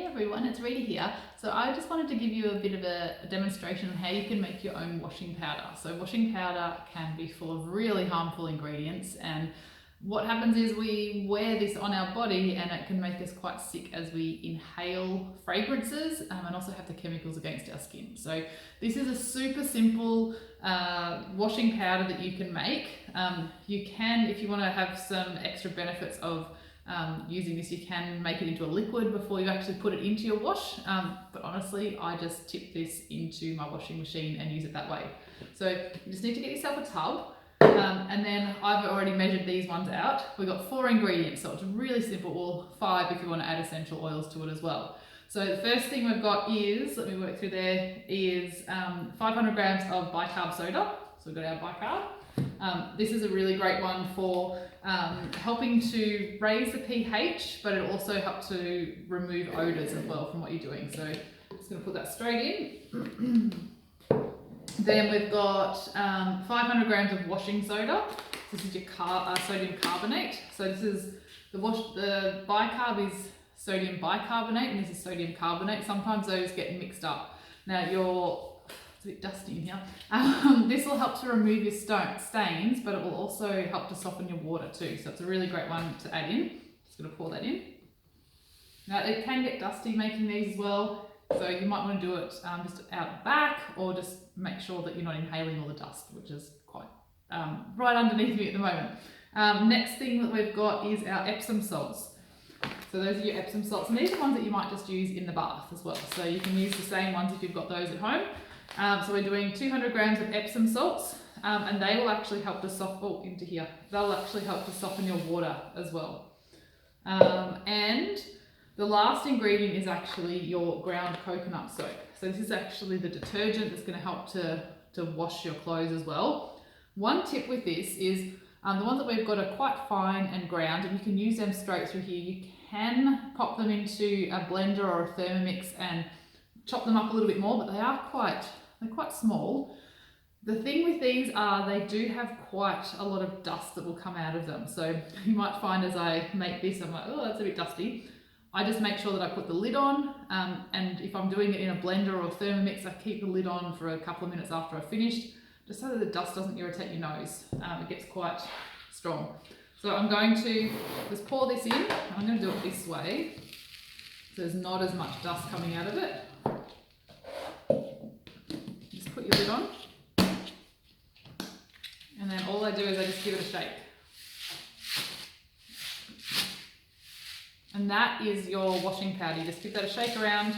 Hey everyone, it's Reeda here. So I just wanted to give you a bit of a demonstration on how you can make your own washing powder. So washing powder can be full of really harmful ingredients, and what happens is we wear this on our body and it can make us quite sick as we inhale fragrances and also have the chemicals against our skin. So this is a super simple washing powder that you can make. You can, if you want to have some extra benefits of using this, you can make it into a liquid before you actually put it into your wash, but honestly I just tip this into my washing machine and use it that way. So you just need to get yourself a tub, and then I've already measured these ones out. We've got 4 ingredients, so it's really simple, or 5 if you want to add essential oils to it as well. So the first thing we've got is, let me work through there, is 500 grams of Bicarb Soda. So we've got our Bicarb. This is a really great one for helping to raise the pH, but it'll also help to remove odours as well from what you're doing. So I'm just going to put that straight in. Then we've got 500 grams of washing soda. This is your sodium carbonate. So this is the Bicarb is sodium bicarbonate and this is sodium carbonate. Sometimes those get mixed up. Now it's a bit dusty in here. This will help to remove your stains, but it will also help to soften your water too. So it's a really great one to add in. Just going to pour that in. Now it can get dusty making these as well, so you might want to do it just out back, or just make sure that you're not inhaling all the dust, which is quite right underneath me at the moment. Next thing that we've got is our Epsom salts. So those are your Epsom salts, and these are ones that you might just use in the bath as well. So you can use the same ones if you've got those at home. So we're doing 200 grams of Epsom salts, and they will actually help to They'll actually help to soften your water as well. And the last ingredient is actually your ground coconut soap. So this is actually the detergent that's going to help to wash your clothes as well. One tip with this is the ones that we've got are quite fine and ground, and you can use them straight through here. You can pop them into a blender or a Thermomix and chop them up a little bit more, but they're quite small. The thing with these are they do have quite a lot of dust that will come out of them. So you might find as I make this, I'm like, oh, that's a bit dusty. I just make sure that I put the lid on, and if I'm doing it in a blender or a Thermomix, I keep the lid on for a couple of minutes after I've finished, just so that the dust doesn't irritate your nose. It gets quite strong. So I'm going to just pour this in. I'm going to do it this way, so there's not as much dust coming out of it. Just put your lid on, and then all I do is I just give it a shake. And that is your washing powder. You just give that a shake around,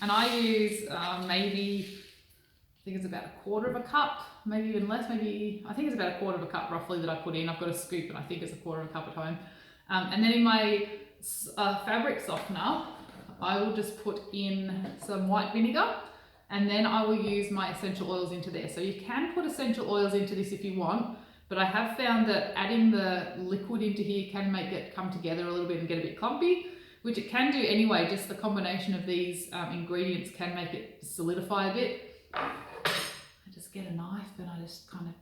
and I use maybe, I think it's about 1/4 cup, maybe even less, I think it's about 1/4 cup roughly that I put in. I've got a scoop and I think it's 1/4 cup at home. And then in my fabric softener, I will just put in some white vinegar, and then I will use my essential oils into there. So you can put essential oils into this if you want, but I have found that adding the liquid into here can make it come together a little bit and get a bit clumpy, which it can do anyway. Just the combination of these ingredients can make it solidify a bit. I just get a knife and I just kind of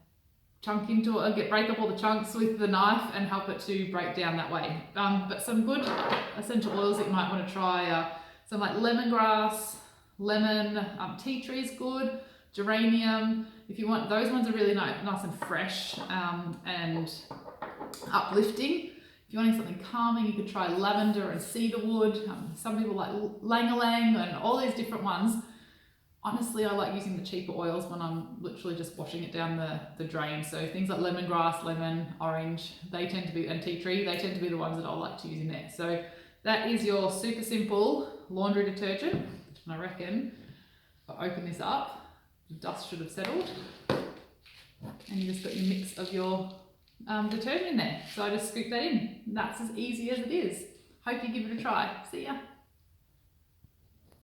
chunk into it, break up all the chunks with the knife and help it to break down that way. But some good essential oils that you might want to try, some like lemongrass, lemon, tea tree is good, geranium. If you want, those ones are really nice and fresh and uplifting. If you're wanting something calming, you could try lavender and cedarwood. Some people like lang-a-lang and all these different ones. Honestly, I like using the cheaper oils when I'm literally just washing it down the drain. So things like lemongrass, lemon, orange, they tend to be, and tea tree, they tend to be the ones that I like to use in there. So that is your super simple laundry detergent. And I reckon if I open this up, the dust should have settled, and you just got your mix of your detergent in there. So I just scoop that in. That's as easy as it is. Hope you give it a try. See ya.